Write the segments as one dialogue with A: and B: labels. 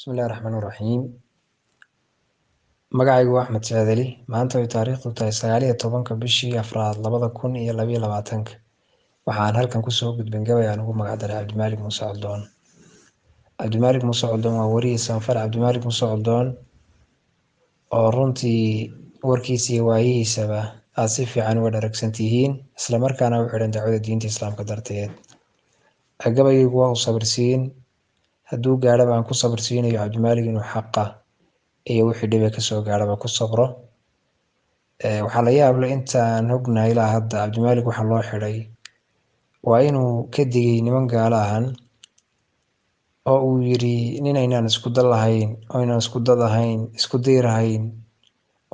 A: بسم الله الرحمن الرحيم. magacaygu waa Axmed Saadali. maanta way taariikhdu tahay 19 bishii afraad 2022. waxaan halkan kusoo gudbin gabay aan ugu magac daray Cabdimaalik Muuse Coldoon. Cabdimaalik Muuse Coldoon waa wariye sanfar Cabdimaalik Muuse Coldoon oo runtii warkiisa iyo waayihiisaba aad si fiican uga dharagsan tihiin, isla markaana u xidhan dacwada diinta islaamka darteed. gabaygu waa u sabirsiin, hadduu gaadho baan ku sabirsiinayo Cabdimaalik inuu xaqa iyo wixii dhibe kasoo gaadhaba ku sabro. waxaa la yaab leh intaan ognahay ilaa hadda Cabdimaalik waxaa loo xidhay waa inuu ka digay niman gaalo ahan oo uu yidhi ninaynaan isku dal lahayn, oo inaan isku dad ahayn, isku diir ahayn,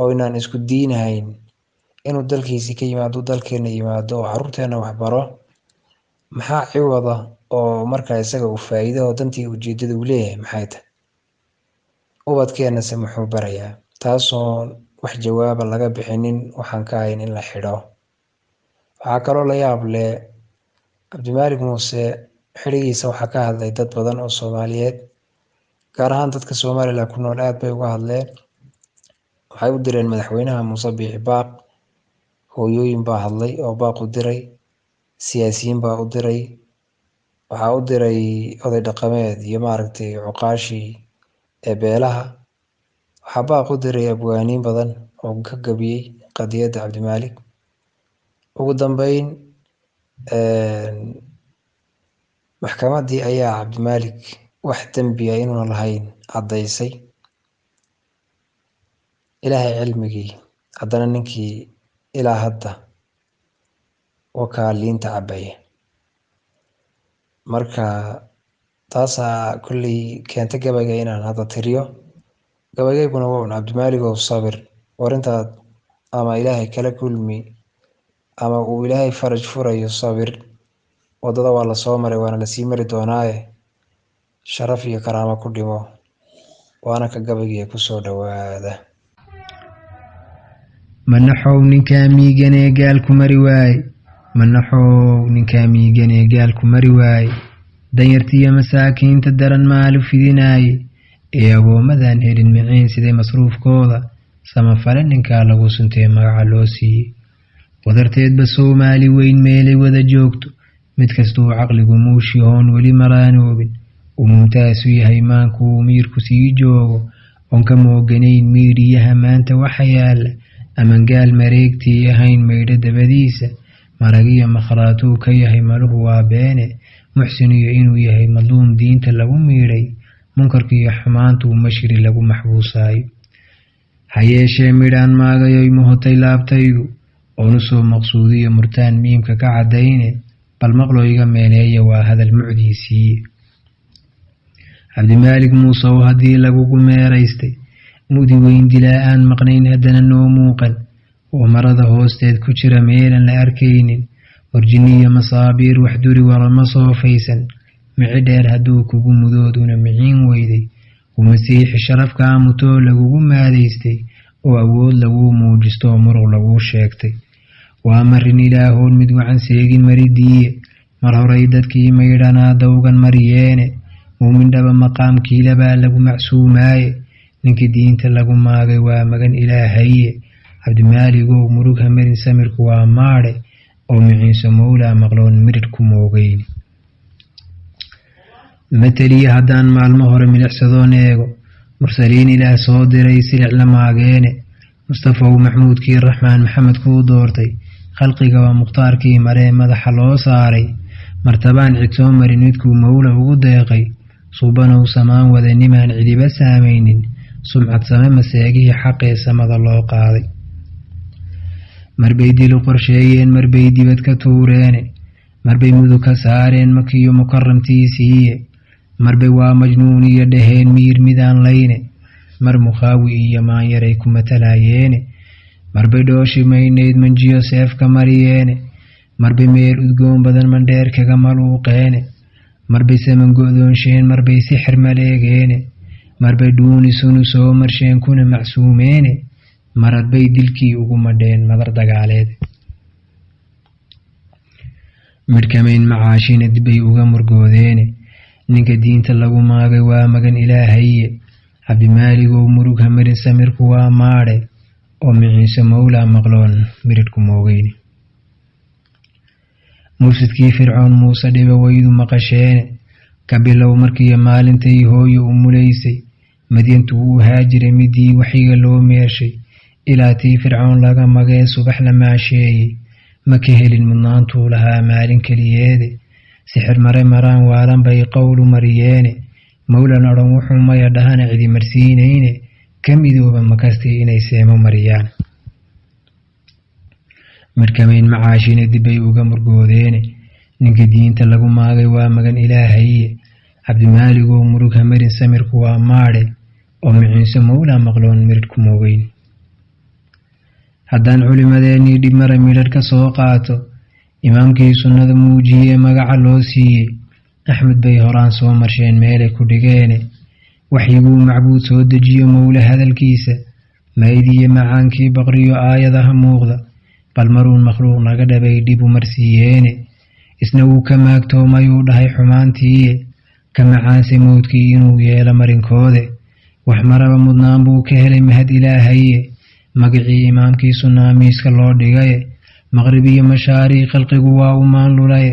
A: oo inaan isku diin ahayn, inuu dalkiisii ka yimaado dalkeena yimaado oo carruurteena wax baro. maxaa ciwada oo markaa isaga uu faa'iido oo dantii ujeedada uu leeyahay maxay tahay? ubadkeenase muxuu barayaa? taasoo wax jawaaba laga bixinin waxaan ka ahayn in la xidho. waxaa kaloo la yaab leh Cabdimaalik Muuse xidhigiisa waxaa ka hadlay dad badan oo Soomaaliyeed, gaar ahaan dadka Somaliland ku nool aad bay uga hadleen. waxay u direen madaxweynaha Muuse Biixi baaq, hooyooyin baa hadlay oo baaq u diray, siyaasiyiin baa u diray, waxaa u diray oday dhaqameed iyo maaragtay cuqaashii ee beelaha. waxaa baaq u diray abwaaniin badan oo ka gabiyey qadiyadda Cabdimaalik. ugu dambeyn maxkamaddii ayaa Cabdimaalik wax dembiya inuuna lahayn caddaysay. ilaahay cilmigii haddana ninkii ilaa hadda wakaa liinta cabaya. marka taasaa kulley keenta gabayga inaan hadda tiriyo. gabayayguna waa un Cabdimaalik oo sabir, warintaad ama ilaahay kala kulmi ama uu ilaahay faraj furayo sabir. wadada waa lasoo maray waana lasii mari doonaaye sharaf iyo karaamo ku dhimo. waana ka gabaygiya kusoo dhawaada.
B: manaxow ninkaa miiganee gaalku mari waaye, manaxow ninkaa miiganee gaalku mari waaye, danyartiiyo masaakiinta daran maalu fidinaaye, ee agoomadan helin miciin siday masruufkooda samafale ninkaa lagu suntee magaca loo siiyey. wadarteedba Soomaali weyn meelay wada joogto, mid kastuu caqligu muushi hoon weli maraanoobin, umuumtaasu yahay maanku uu miirku sii joogo, oon ka mooganayn miidhiyaha maanta waxa yaalla, aman gaal mareegtii ahayn maydho dabadiisa, maragiyo makhraatuu ka yahay maluhu waa beene, muxsin iyo inuu yahay madluum diinta lagu miidhay, munkarkiiyo xumaantuu mashri lagu maxbuusaayo. ha yeeshee midhaan maagayoy mahotay laabtaydu, oonu soo maqsuudiyo murtaan miimka ka caddayne, bal maqloyga meeleeya waa hadal mucdiisiiye. Cabdimaalik Muuse oo haddii lagugu meeraystay, mudi weyn dilaa aan maqnayn haddana noo muuqan, oo marada hoosteed ku jira meelan la arkaynin, warjiniyo masaabiir wax duri warama soofaysan, mici dheer hadduu kugu mudooduna miciin weyday, umasiixi sharafkaa mutoo lagugu maadaystay, oo awood laguu muujisto oo muruq laguu sheegtay. waa marin ilaahoon mid wacan seegin maridiiye, mar horay dadkii maydhanaa dawgan mariyeene, muumin dhaba maqaamkiilabaa lagu macsuumaaye, ninkii diinta lagu maagay waa magan ilaahaye. Cabdimaaligow murug hamarin samirku waa maadhe, oo miciinso mowlaa maqloon mirid ku moogayni. mateliya haddaan maalmo hore milicsadoon eego, mursaliin ilaah soo diray silic la maageene, mustafaw maxmuudkii raxmaan maxamed kuu doortay, khalqiga waa mukhtaarkii maree madaxa loo saaray, martabaan cid soo marin midkuu mowla ugu deeqay, suubanow samaan wada nimaan cidiba saamaynin, sumcad same maseegihii xaqee samada loo qaaday. marbay dilu qorsheeyeen, marbay dibad ka tuureene, marbay mudug ka saareen makiyo mukaramtiisiiye, marbay waa majnuun iyo dhaheen miir midaan layne, mar mukhaawi iyo maanyaray ku matalayeene, marbay dhooshi maynayd manjiyo seefka mariyeene, marbay meel udgoon badan mandheer kaga maluuqeene, marbay saman go'doonsheen, marbay sixir maleegeene, marbay dhuuni sunu soo marsheen kuna macsuumeene, mararbay dilkii ugu madheen madar dagaaleed. midhkamayn macaashina dibbay uga murgoodeene, ninka diinta lagu maagay waa magan ilaahaye cabdimaaligow murug hamarin samirku waa maadhe oo miciise mawlaa maqloon miridhku moogeyne mursidkii fircoon muuse dhibe waydu maqasheene ka bilow markiiyo maalintay hooyo u mulaysay madyantu wuu haajiray midii waxyiga loo meeshay ilaa tii fircoon laga magee subax la maasheeyey ma ka helin mudnaantuu lahaa maalin keliyeede sixir mare maraan waalan bay qowlu mariyeene mawlan odhan wuxuu maya dhahana cidi marsiinayne ka midooba makastii inay seemo mariyaan midhkamayn macaashine dibbay uga murgoodeene ninka diinta lagu maagay waa magan ilaahaye cabdimaaligow murug hamarin samirku waa maadhe oo miciise mawlaa maqloon miridhku moogeyn haddaan culimadeennii dhib mara midhadh ka soo qaato imaamkii sunnada muujiyee magaca loo siiyey axmed bay horaan soo marsheen meelay ku dhigeene waxyiguu macbuud soo dejiyo mawle hadalkiisa maydiyo macaankii baqriyo aayadaha muuqda bal maruun makhluuq naga dhabay dhib u marsiiyeene isna wuu ka maagtoomayuu dhahay xumaantiiye ka macaanse mowdkii inuu yeelo marinkoode wax maraba mudnaan buu ka helay mahad ilaahaye magacii imaamkii sunnaa miiska loo dhigaye maqrib iyo mashaariiq khalqigu waa u maanlulaye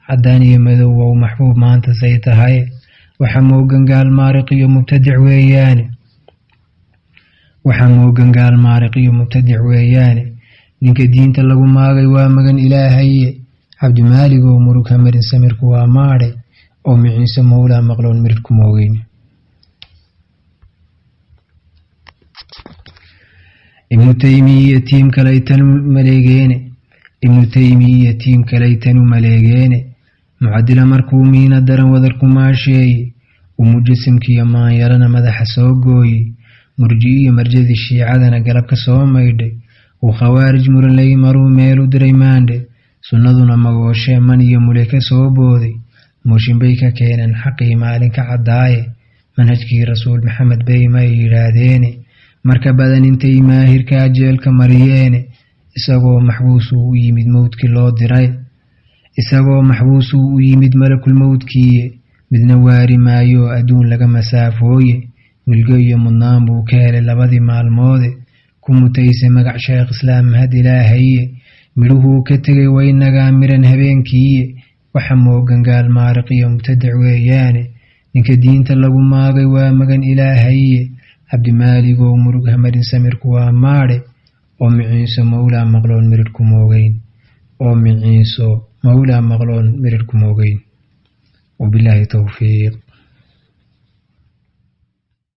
B: caddaan iyo madow waa u maxbuub maanta say tahaye waxa moogan gaal maariq iyo mubtadic weeyaane ninka diinta lagu maagay waa magan ilaahaye cabdimaaligow murug hamarin samirku waa maadhe oo miciise mawlaa maqloon miridhku moogeyn ibnu taymiya tiim kalaytanu maleegeene mucadila markuu miina daran wadarku maasheeye uu mujasimkiiyo maanyarana madaxa soo gooyey murji iyo marjadii shiicadana galabka soo maydhay uu khawaarij muranlay maruu meelu diray maandhe sunnaduna magooshee man iyo mule ka soo booday mooshin bay ka keeneen xaqii maalin ka caddaaye manhajkii rasuul maxamed bay may yidhaahdeene marka badan intay maahirkaa jeelka mariyeene isagoo maxbuusuu u yimid mowdkii loo diray isagoo maxbuusuu u yimid malakul mowdkiiye midna waari maayo oo adduun laga masaafooye milgo iyo mudnaan buu ka helay labadii maalmoode ku mutayse magac sheekh islaam mahad ilaahaye midhuhuu ka tegay waynagaa miran habeenkiiye waxa moogan gaal maariq iyo mubtadac weeyaane ninka diinta lagu maagay waa magan ilaahaye cabdimaaligow murug hamarin samirku waa maadhe oo miciise mawlaa maqloon miridhku moogeyn wabilaahi towfiiq